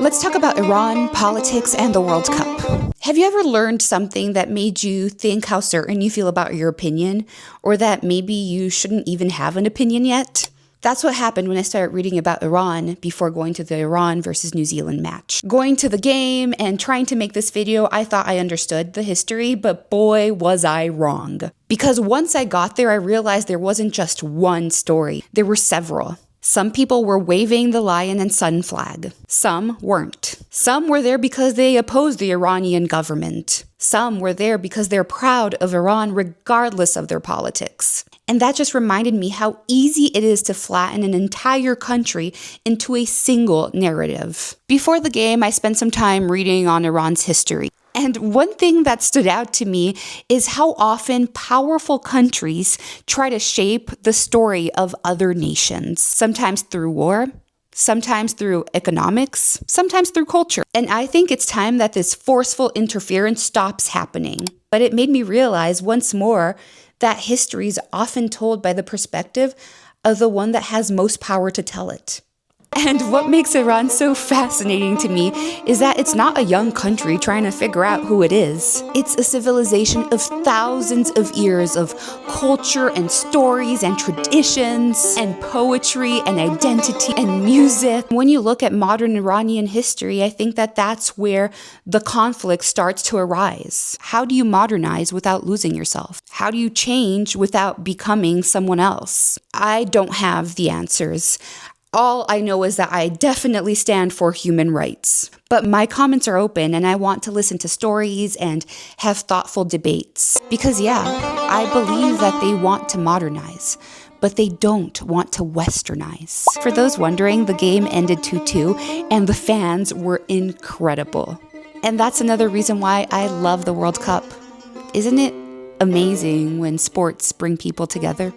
Let's talk about Iran, politics, and the World Cup. Have you ever learned something that made you think how certain you feel about your opinion, or that maybe you shouldn't even have an opinion yet? That's what happened when I started reading about Iran before going to the Iran versus New Zealand match. Going to the game and trying to make this video, I thought I understood the history, but boy, was I wrong. Because once I got there, I realized there wasn't just one story. There were several. Some people were waving the lion and sun flag. Some weren't. Some were there because they opposed the Iranian government. Some were there because they're proud of Iran regardless of their politics. And that just reminded me how easy it is to flatten an entire country into a single narrative. Before the game, I spent some time reading on Iran's history. And one thing that stood out to me is how often powerful countries try to shape the story of other nations, sometimes through war, sometimes through economics, sometimes through culture. And I think it's time that this forceful interference stops happening. But it made me realize once more that history is often told by the perspective of the one that has most power to tell it. And what makes Iran so fascinating to me is that it's not a young country trying to figure out who it is. It's a civilization of thousands of years of culture and stories and traditions and poetry and identity and music. When you look at modern Iranian history, I think that that's where the conflict starts to arise. How do you modernize without losing yourself? How do you change without becoming someone else? I don't have the answers. All I know is that I definitely stand for human rights. But my comments are open and I want to listen to stories and have thoughtful debates. Because yeah, I believe that they want to modernize, but they don't want to westernize. For those wondering, the game ended 2-2 and the fans were incredible. And that's another reason why I love the World Cup. Isn't it amazing when sports bring people together?